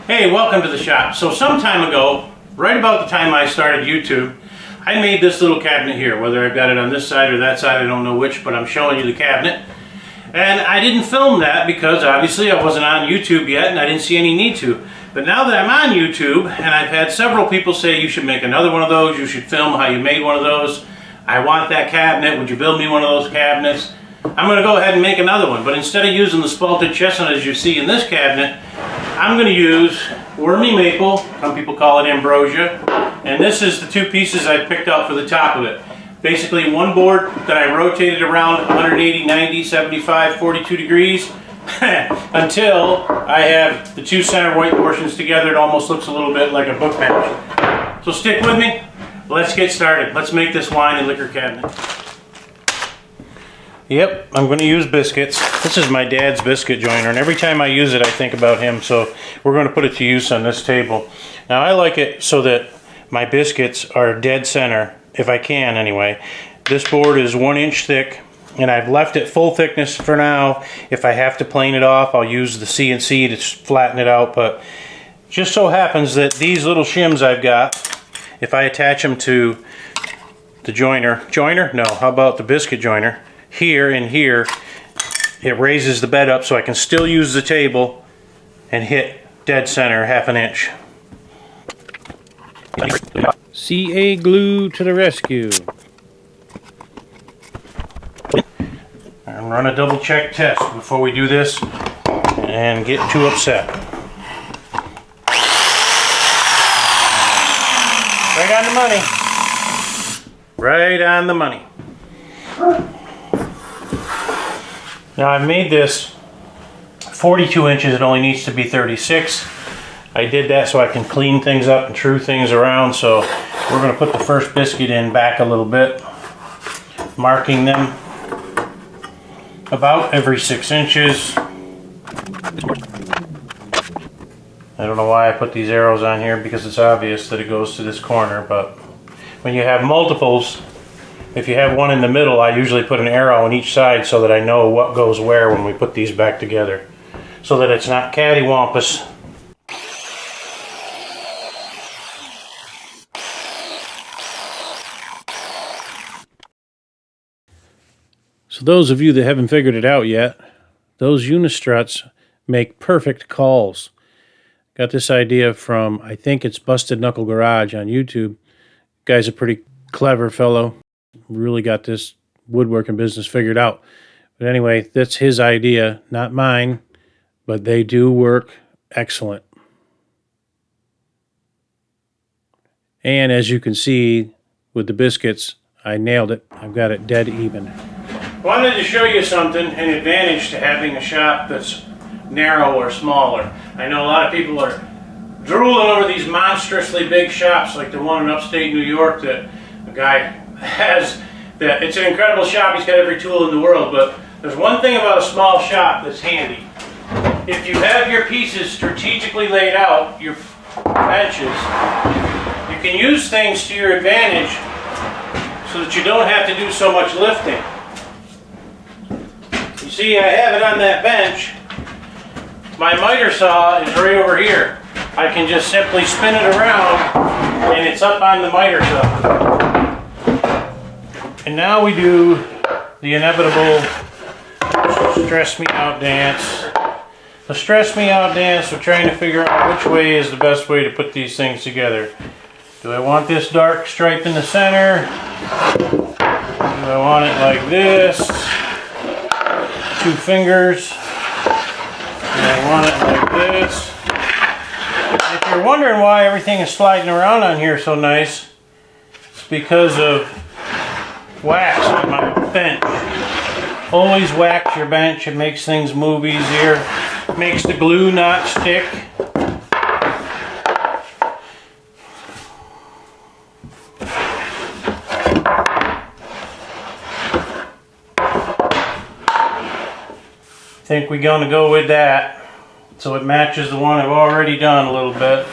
Hey, welcome to the shop. So some time ago, right about the time I started YouTube, I made this little cabinet here. Whether I've got it on this side or that side, I don't know which, but I'm showing you the cabinet. And I didn't film that because obviously I wasn't on YouTube yet and I didn't see any need to. But now that I'm on YouTube, and I've had several people say you should make another one of those, you should film how you made one of those. I want that cabinet, would you build me one of those cabinets? I'm going to go ahead and make another one, but instead of using the spalted chestnut as you see in this cabinet, I'm going to use wormy maple, some people call it ambrosia, and this is the two pieces I picked out for the top of it. Basically one board that I rotated around 180, 90, 75, 42 degrees until I have the two center white portions together. It almost looks a little bit like a book bench. So stick with me, let's get started. Let's make this wine and liquor cabinet. Yep, I'm going to use biscuits. This is my dad's biscuit joiner, and every time I use it I think about him, so we're going to put it to use on this table. Now I like it so that my biscuits are dead center, if I can anyway. This board is 1 inch thick, and I've left it full thickness for now. If I have to plane it off, I'll use the CNC to flatten it out, but just so happens that these little shims I've got, if I attach them to the joiner, no, how about the biscuit joiner? Here and here, it raises the bed up so I can still use the table and hit dead center 1/2 inch. CA glue to the rescue. And run a double check test before we do this and get too upset. Right on the money. Right on the money. Now I've made this 42 inches, it only needs to be 36. I did that so I can clean things up and true things around, so we're going to put the first biscuit in back a little bit, marking them about every 6 inches. I don't know why I put these arrows on here because it's obvious that it goes to this corner, but when you have multiples, if you have one in the middle, I usually put an arrow on each side so that I know what goes where when we put these back together, so that it's not cattywampus. So those of you that haven't figured it out yet, those unistruts make perfect calls. Got this idea from, I think it's Busted Knuckle Garage on YouTube. Guy's a pretty clever fellow. Really got this woodworking business figured out. But anyway, that's his idea, not mine, but they do work excellent. And as you can see with the biscuits, I nailed it. I've got it dead even. Wanted to show you something, an advantage to having a shop that's narrow or smaller. I know a lot of people are drooling over these monstrously big shops like the one in upstate New York that a guy has. That it's an incredible shop, he's got every tool in the world, but there's one thing about a small shop that's handy. If you have your pieces strategically laid out, your benches, you can use things to your advantage so that you don't have to do so much lifting. You see, I have it on that bench. My miter saw is right over here. I can just simply spin it around and it's up on the miter saw. And now we do the inevitable stress me out dance. The stress me out dance, we're trying to figure out which way is the best way to put these things together. Do I want this dark stripe in the center? Do I want it like this? 2 fingers. Do I want it like this? If you're wondering why everything is sliding around on here so nice, it's because of wax on my bench. Always wax your bench, it makes things move easier, makes the glue not stick. I think we're going to go with that so it matches the one I've already done a little bit.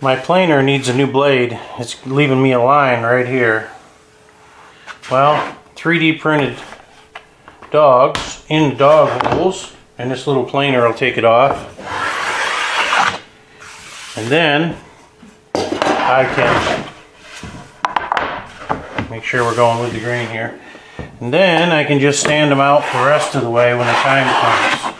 My planer needs a new blade. It's leaving me a line right here. Well, 3D printed dogs in dog holes. and this little planer will take it off. And then I can make sure we're going with the grain here. And then I can just stand them out the rest of the way when the time comes.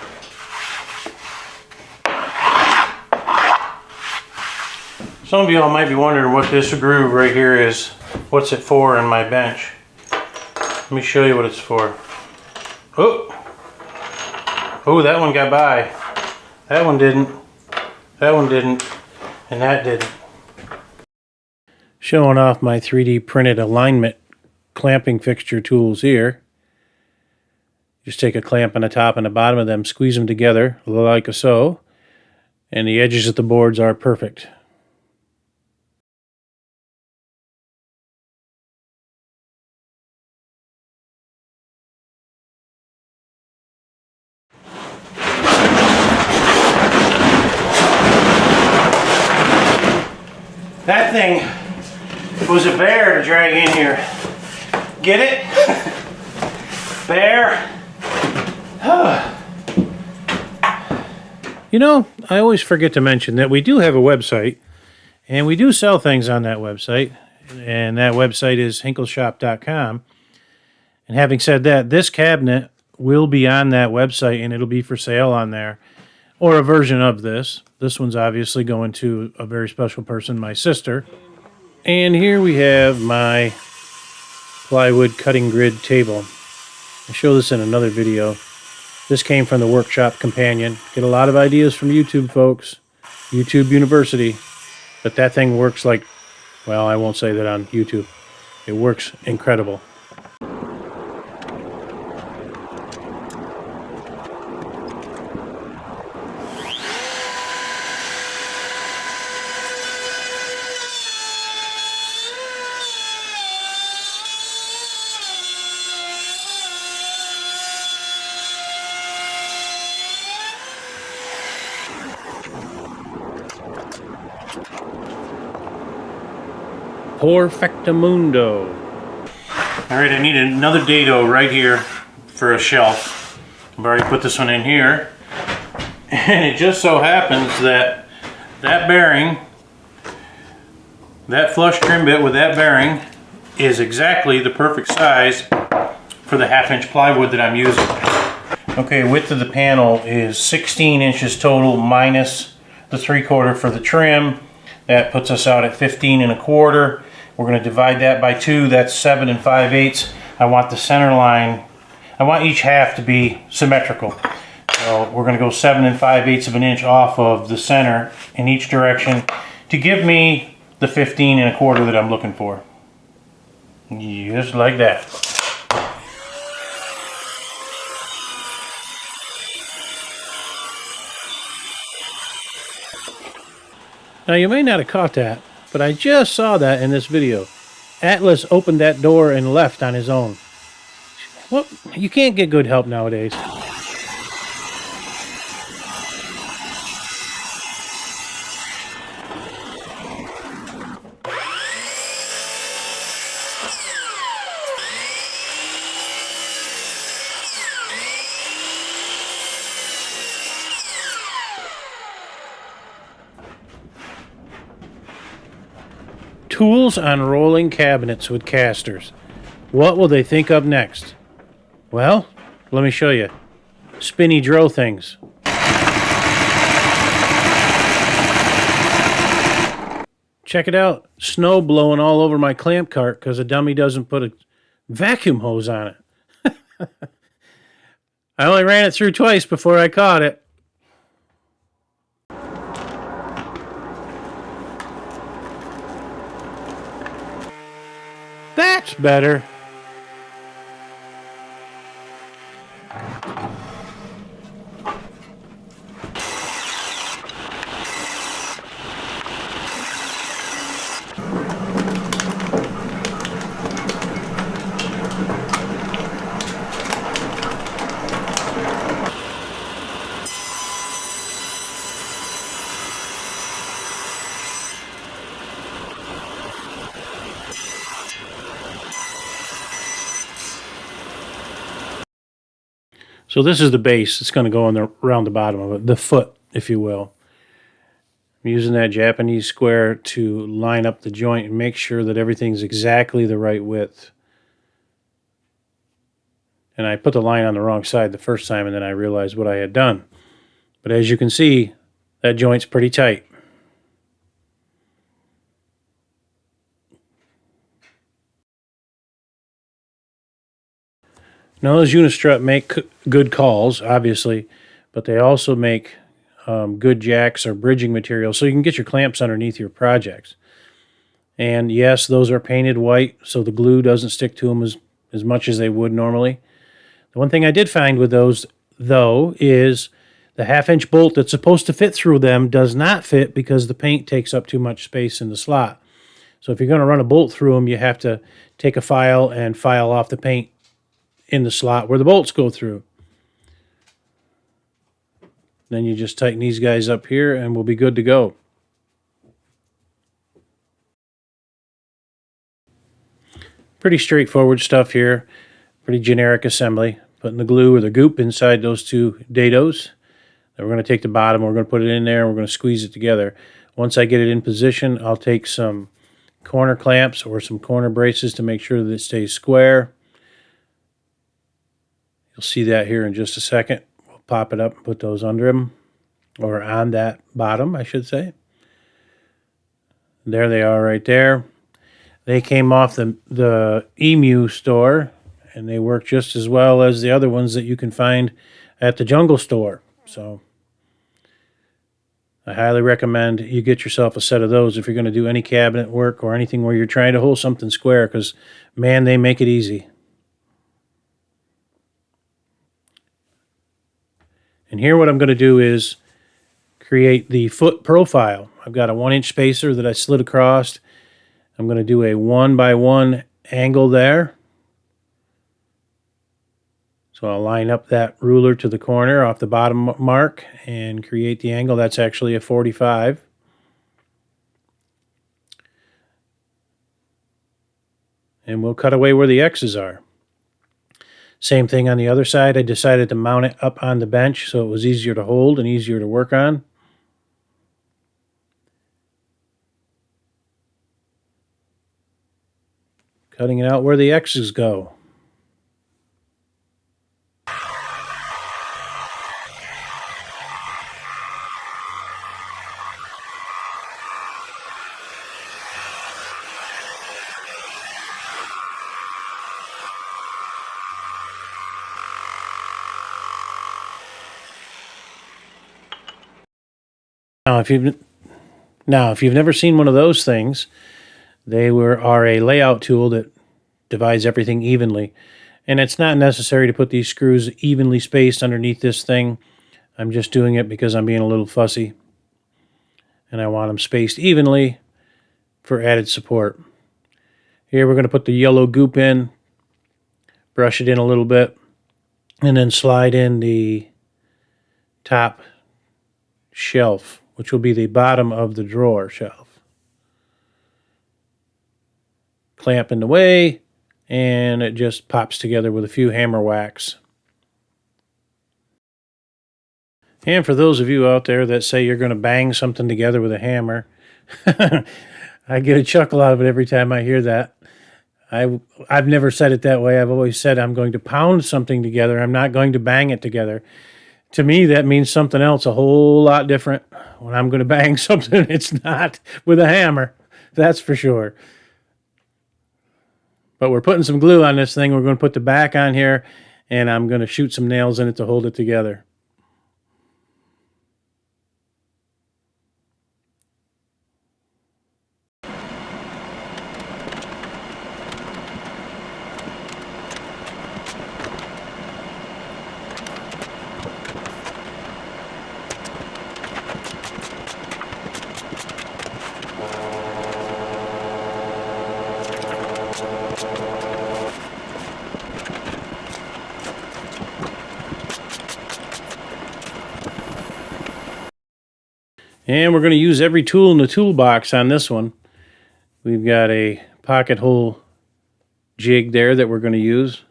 Some of y'all might be wondering what this groove right here is. What's it for in my bench? Let me show you what it's for. Oh, that one got by. That one didn't. That one didn't. And that didn't. Showing off my 3D printed alignment clamping fixture tools here. Just take a clamp on the top and the bottom of them, squeeze them together like so, and the edges of the boards are perfect. That thing was a bear to drag in here. Get it? Bear. You know, I always forget to mention that we do have a website, and we do sell things on that website, and that website is Hinkleshop.com. And having said that, this cabinet will be on that website, and it'll be for sale on there, or a version of this. This one's obviously going to a very special person, my sister. And here we have my plywood cutting grid table. I'll show this in another video. This came from the Workshop Companion. Get a lot of ideas from YouTube, folks. YouTube University. But that thing works like, well, I won't say that on YouTube. It works incredible. Perfectamundo. Alright, I need another dado right here for a shelf. I've already put this one in here. And it just so happens that that bearing, that flush trim bit with that bearing, is exactly the perfect size for the 1/2-inch plywood that I'm using. Okay, width of the panel is 16 inches total minus the 3/4 for the trim. That puts us out at 15 1/4. We're going to divide that by 2. That's 7 5/8. I want the center line, I want each half to be symmetrical. So we're going to go 7 5/8 of an inch off of the center in each direction to give me the 15 1/4 that I'm looking for. Just like that. Now you may not have caught that, but I just saw that in this video. Atlas opened that door and left on his own. Well, you can't get good help nowadays. Tools on rolling cabinets with casters. What will they think of next? Well, let me show you. Spinny drill things. Check it out. Snow blowing all over my clamp cart because a dummy doesn't put a vacuum hose on it. I only ran it through twice before I caught it. That's better. So this is the base. It's going to go on around the bottom of it, the foot, if you will. I'm using that Japanese square to line up the joint and make sure that everything's exactly the right width. And I put the line on the wrong side the first time, and then I realized what I had done. But as you can see, that joint's pretty tight. Now, those Unistrut make good calls, obviously, but they also make good jacks or bridging material so you can get your clamps underneath your projects. And yes, those are painted white, so the glue doesn't stick to them as much as they would normally. The one thing I did find with those, though, is the 1/2-inch bolt that's supposed to fit through them does not fit because the paint takes up too much space in the slot. So if you're going to run a bolt through them, you have to take a file and file off the paint in the slot where the bolts go through. Then you just tighten these guys up here and we'll be good to go. Pretty straightforward stuff here. Pretty generic assembly. Putting the glue or the goop inside those two dados. Then we're going to take the bottom, we're going to put it in there, and we're going to squeeze it together. Once I get it in position, I'll take some corner clamps or some corner braces to make sure that it stays square. You'll see that here in just a second. We'll pop it up and put those under them, or on that bottom, I should say. There they are right there. They came off the Emu store, and they work just as well as the other ones that you can find at the Jungle store. So I highly recommend you get yourself a set of those if you're going to do any cabinet work or anything where you're trying to hold something square, because, man, they make it easy. And here what I'm going to do is create the foot profile. I've got a 1-inch spacer that I slid across. I'm going to do a 1x1 angle there. So I'll line up that ruler to the corner off the bottom mark and create the angle. That's actually a 45. And we'll cut away where the X's are. Same thing on the other side. I decided to mount it up on the bench so it was easier to hold and easier to work on. Cutting it out where the X's go. Now, if you've never seen one of those things, they are a layout tool that divides everything evenly. And it's not necessary to put these screws evenly spaced underneath this thing. I'm just doing it because I'm being a little fussy. And I want them spaced evenly for added support. Here we're going to put the yellow goop in, brush it in a little bit, and then slide in the top shelf, which will be the bottom of the drawer shelf. Clamp in the way, and it just pops together with a few hammer whacks. And for those of you out there that say you're going to bang something together with a hammer, I get a chuckle out of it every time I hear that. I've never said it that way. I've always said I'm going to pound something together. I'm not going to bang it together. To me, that means something else a whole lot different. When I'm going to bang something, it's not with a hammer. That's for sure. But we're putting some glue on this thing. We're going to put the back on here, and I'm going to shoot some nails in it to hold it together. And we're going to use every tool in the toolbox on this one. We've got a pocket hole jig there that we're going to use.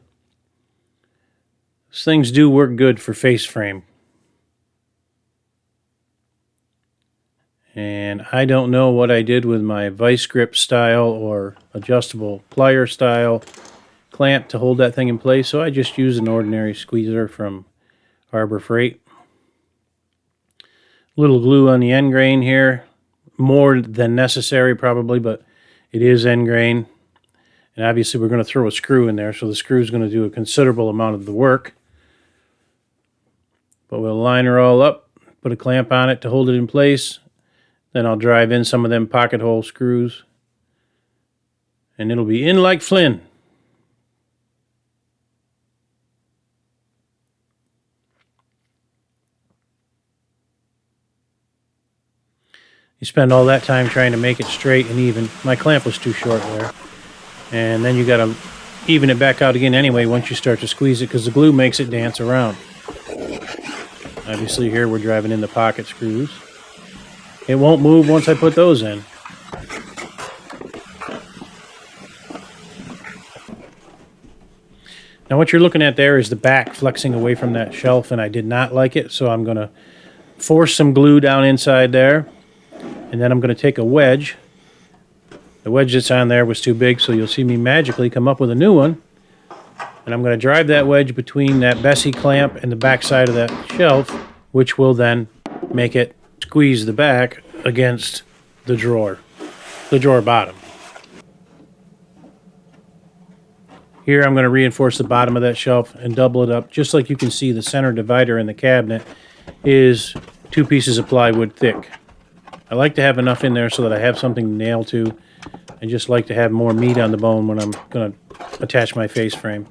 These things do work good for face frame. And I don't know what I did with my vice grip style or adjustable plier style clamp to hold that thing in place, so I just used an ordinary squeezer from Harbor Freight. A little glue on the end grain here, more than necessary probably, but it is end grain. And obviously we're going to throw a screw in there, so the screw is going to do a considerable amount of the work. But we'll line her all up, put a clamp on it to hold it in place. Then I'll drive in some of them pocket hole screws, and it'll be in like Flynn. You spend all that time trying to make it straight and even. My clamp was too short there. And then you got to even it back out again anyway once you start to squeeze it, because the glue makes it dance around. Obviously here we're driving in the pocket screws. It won't move once I put those in. Now what you're looking at there is the back flexing away from that shelf, and I did not like it, so I'm going to force some glue down inside there, and then I'm going to take a wedge. The wedge that's on there was too big, so you'll see me magically come up with a new one, and I'm going to drive that wedge between that Bessie clamp and the back side of that shelf, which will then make it squeeze the back against the drawer bottom. Here I'm going to reinforce the bottom of that shelf and double it up, just like you can see the center divider in the cabinet is 2 pieces of plywood thick. I like to have enough in there so that I have something to nail to. I just like to have more meat on the bone when I'm going to attach my face frame.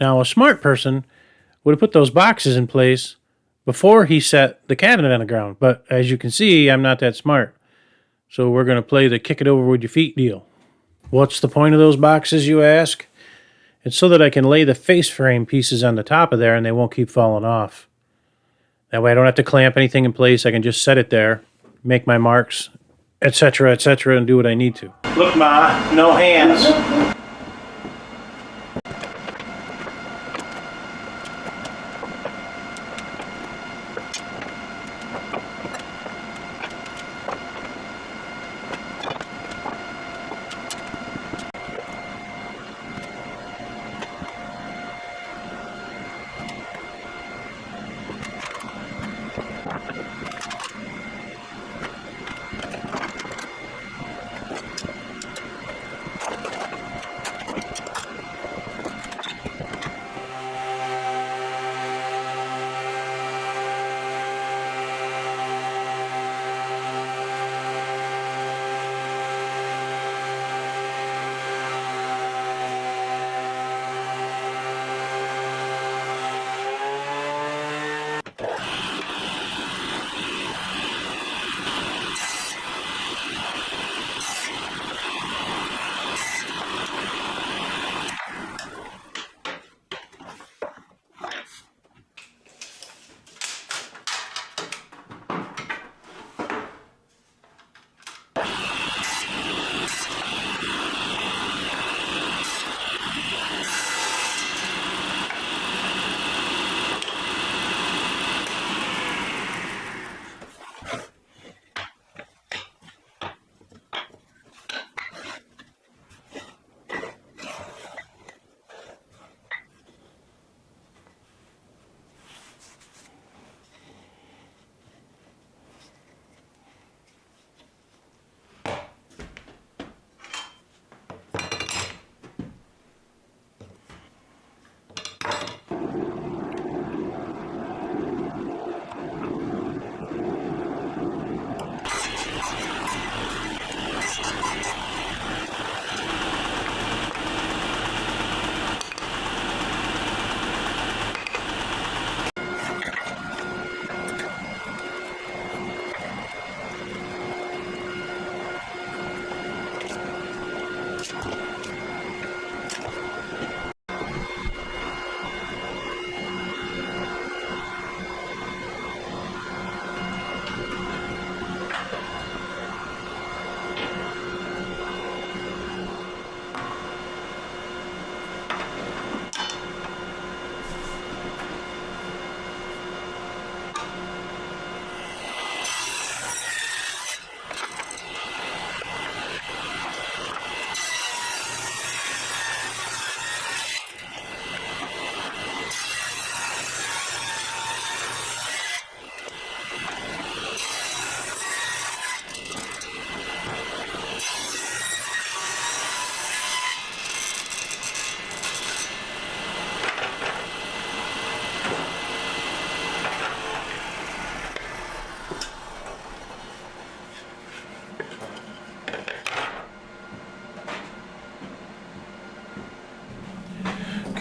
Now, a smart person would have put those boxes in place before he set the cabinet on the ground. But as you can see, I'm not that smart. So we're going to play the kick it over with your feet deal. What's the point of those boxes, you ask? It's so that I can lay the face frame pieces on the top of there and they won't keep falling off. That way I don't have to clamp anything in place. I can just set it there, make my marks, etc., and do what I need to. Look, Ma, no hands.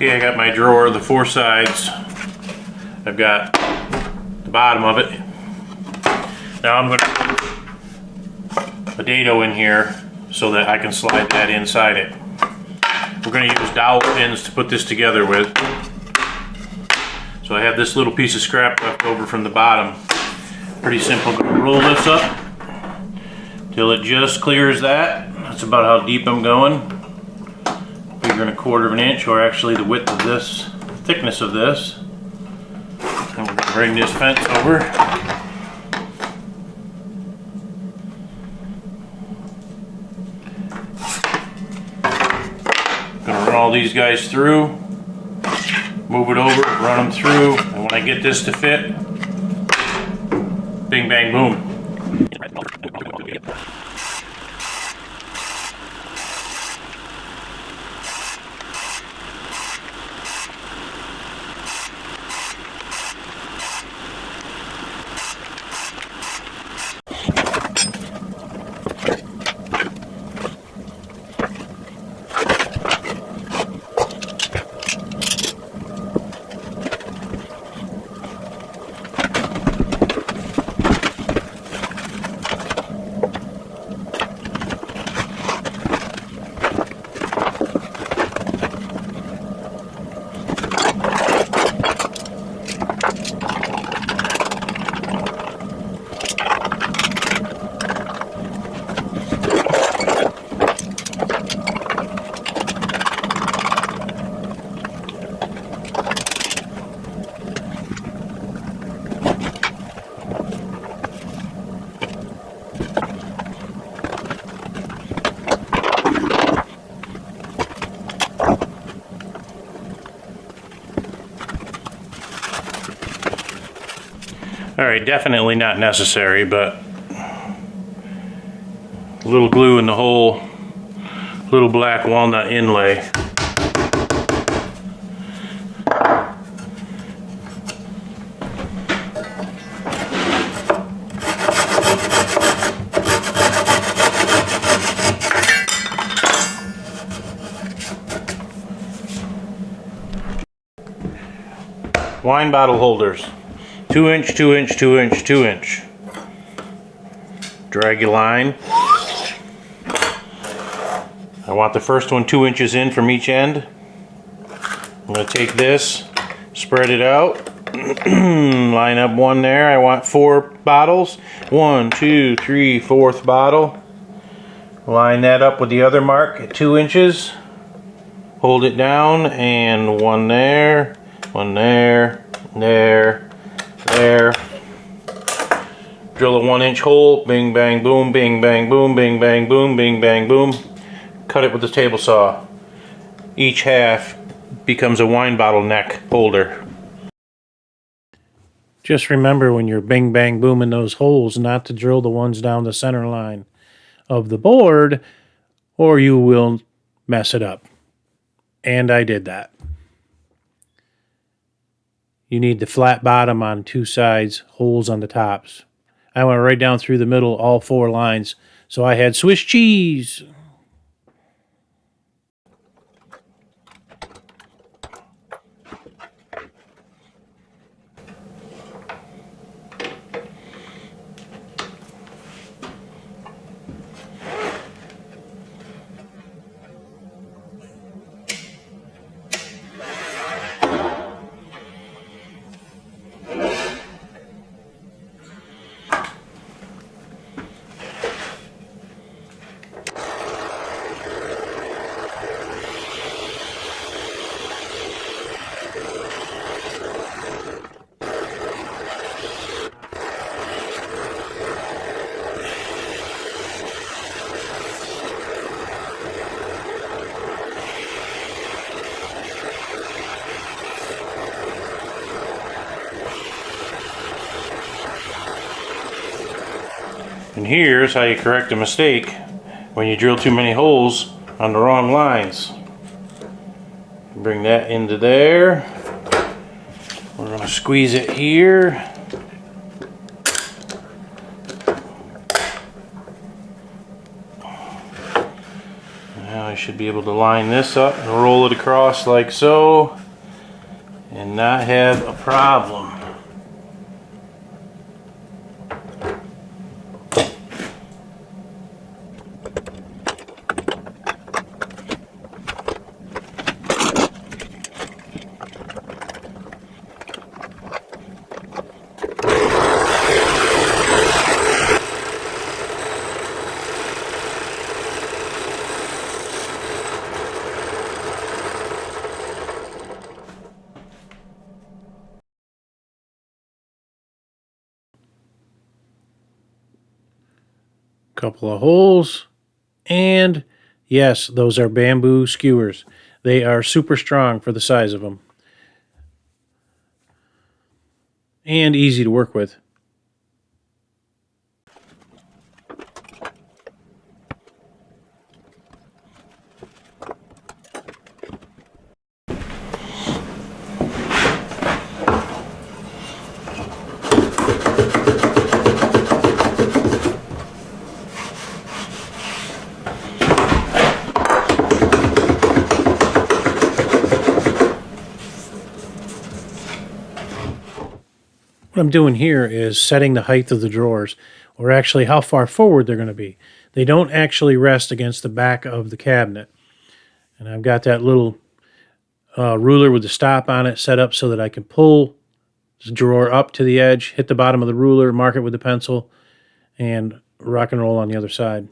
Okay, I got my drawer, the 4 sides. I've got the bottom of it. Now I'm going to put a dado in here so that I can slide that inside it. We're going to use dowel pins to put this together with. So I have this little piece of scrap left over from the bottom. Pretty simple. I'm going to roll this up till it just clears that. That's about how deep I'm going. Bigger than 1/4 of an inch, or actually the width of this, thickness of this. And we're going to bring this fence over. Going to run all these guys through, move it over, run them through, and when I get this to fit, bing bang boom. Alright, definitely not necessary, but a little glue in the whole little black walnut inlay. Wine bottle holders. 2 inch, 2 inch, 2 inch, 2 inch. Drag your line. I want the first one 2 inches in from each end. I'm going to take this, spread it out, line up one there. I want 4 bottles. 1, 2, 3, 4th bottle. Line that up with the other mark at 2 inches. Hold it down, and one there, there. Drill a 1 inch hole, bing bang boom, bing bang boom, bing bang boom, bing bang boom. Cut it with the table saw. Each half becomes a wine bottle neck holder. Just remember when you're bing bang booming those holes not to drill the ones down the center line of the board, or you will mess it up. And I did that. You need the flat bottom on 2 sides, holes on the tops. I went right down through the middle, all 4 lines, so I had Swiss cheese. And here's how you correct a mistake when you drill too many holes on the wrong lines. Bring that into there. We're going to squeeze it here. Now I should be able to line this up and roll it across like so and not have a problem. Couple of holes, and yes, those are bamboo skewers. They are super strong for the size of them and easy to work with. What I'm doing here is setting the height of the drawers, or actually how far forward they're going to be. They don't actually rest against the back of the cabinet. And I've got that little ruler with the stop on it set up so that I can pull the drawer up to the edge, hit the bottom of the ruler, mark it with the pencil, and rock and roll on the other side.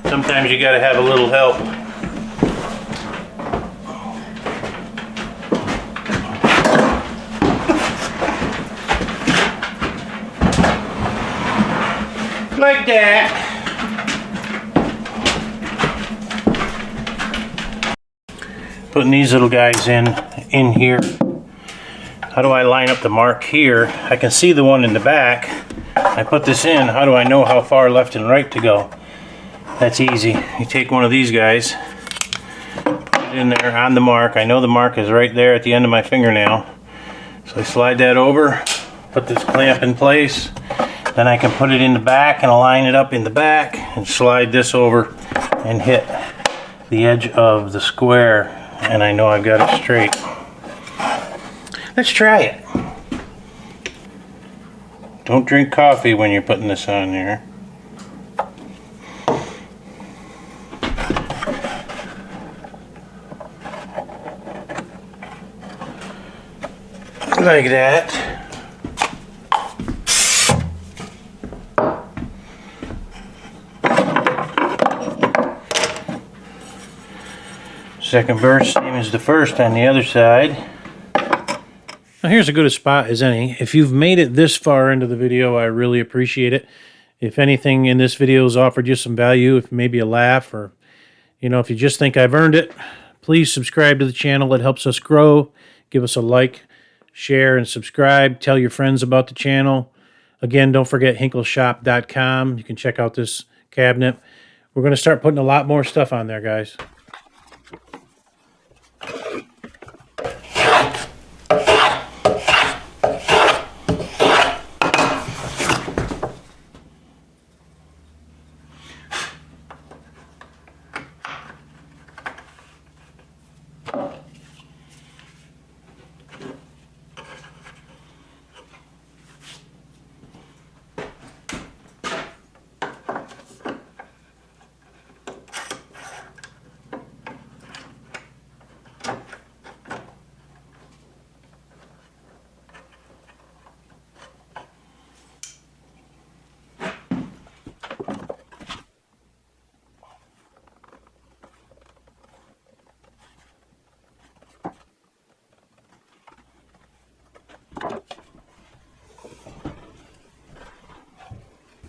Sometimes you gotta have a little help. Like that. Putting these little guys in here. How do I line up the mark here? I can see the one in the back. I put this in. How do I know how far left and right to go? That's easy. You take one of these guys, put it in there on the mark. I know the mark is right there at the end of my fingernail. So I slide that over, put this clamp in place. Then I can put it in the back and align it up in the back and slide this over and hit the edge of the square. And I know I've got it straight. Let's try it. Don't drink coffee when you're putting this on there. Like that. Second burst, same as the first on the other side. Now here's as good a spot as any. If you've made it this far into the video, I really appreciate it. If anything in this video has offered you some value, if maybe a laugh, or if you just think I've earned it, please subscribe to the channel. It helps us grow. Give us a like, share, and subscribe. Tell your friends about the channel. Again, don't forget Hinkleshop.com. You can check out this cabinet. We're going to start putting a lot more stuff on there, guys.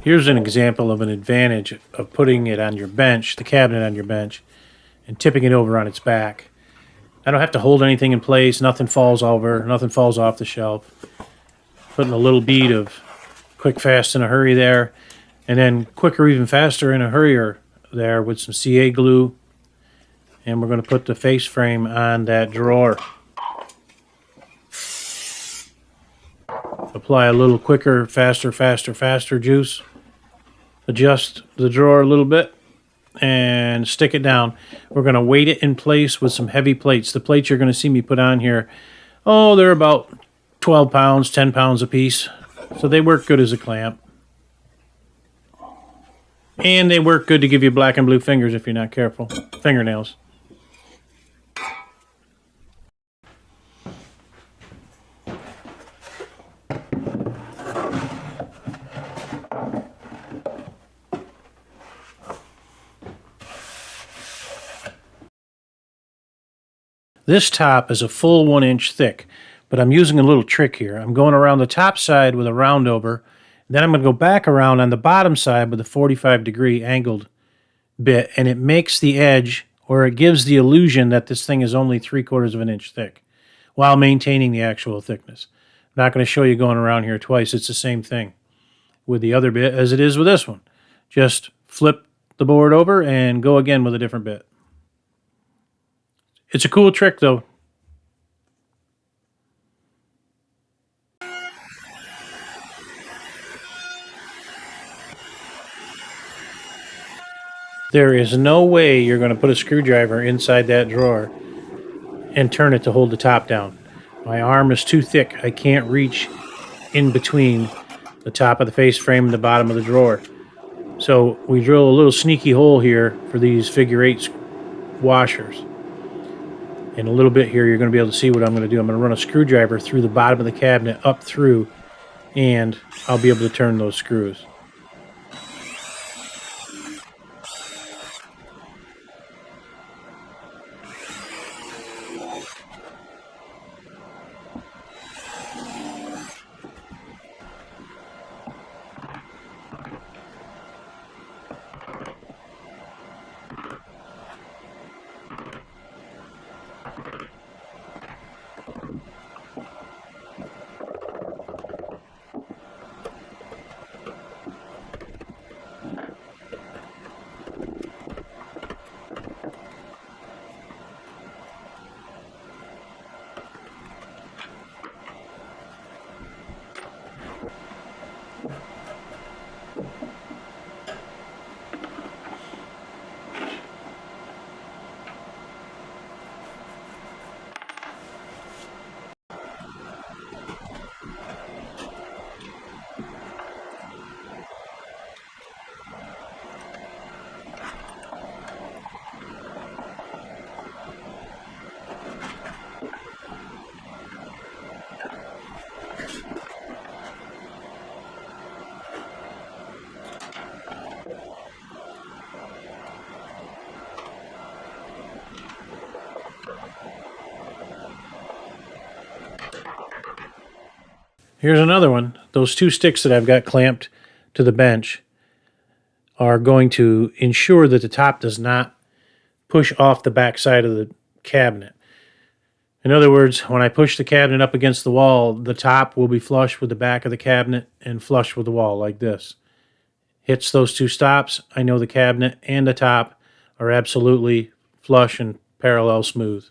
Here's an example of an advantage of putting it on your bench, the cabinet on your bench, and tipping it over on its back. I don't have to hold anything in place, nothing falls over, nothing falls off the shelf. Putting a little bead of quick, fast, in a hurry there, and then quicker, even faster, in a hurrier there with some CA glue. And we're going to put the face frame on that drawer. Apply a little quicker, faster, faster, faster juice. Adjust the drawer a little bit and stick it down. We're going to weight it in place with some heavy plates. The plates you're going to see me put on here, they're about 12 pounds, 10 pounds a piece. So they work good as a clamp. And they work good to give you black and blue fingers if you're not careful. Fingernails. This top is a full 1 inch thick, but I'm using a little trick here. I'm going around the top side with a round over, then I'm going to go back around on the bottom side with a 45-degree angled bit, and it makes the edge, or it gives the illusion that this thing is only 3/4 of an inch thick, while maintaining the actual thickness. I'm not going to show you going around here twice. It's the same thing with the other bit as it is with this one. Just flip the board over and go again with a different bit. It's a cool trick, though. There is no way you're going to put a screwdriver inside that drawer and turn it to hold the top down. My arm is too thick. I can't reach in between the top of the face frame and the bottom of the drawer. So we drill a little sneaky hole here for these figure 8 washers. In a little bit here, you're going to be able to see what I'm going to do. I'm going to run a screwdriver through the bottom of the cabinet up through, and I'll be able to turn those screws. Here's another one. Those 2 sticks that I've got clamped to the bench are going to ensure that the top does not push off the back side of the cabinet. In other words, when I push the cabinet up against the wall, the top will be flush with the back of the cabinet and flush with the wall like this. Hits those 2 stops, I know the cabinet and the top are absolutely flush and parallel smooth.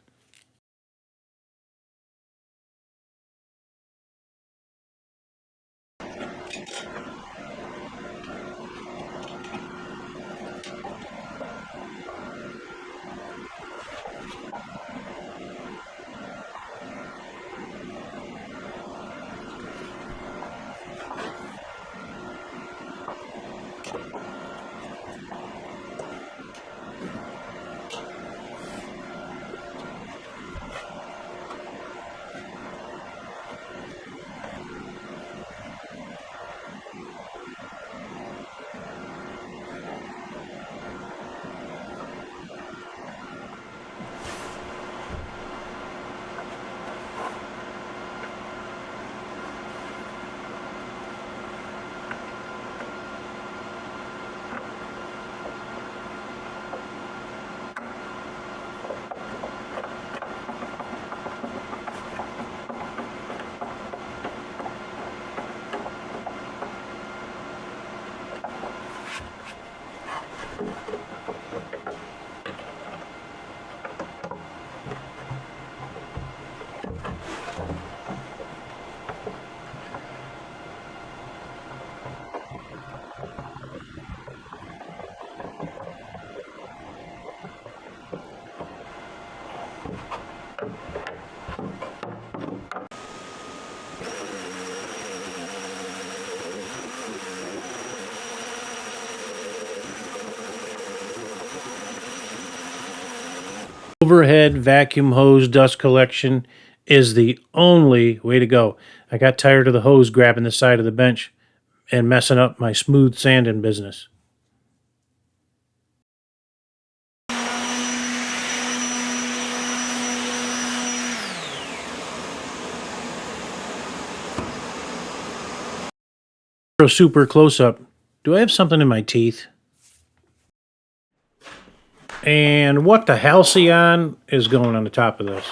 Overhead vacuum hose dust collection is the only way to go. I got tired of the hose grabbing the side of the bench and messing up my smooth sanding business. Super close up. Do I have something in my teeth? And what the halcyon is going on the top of this?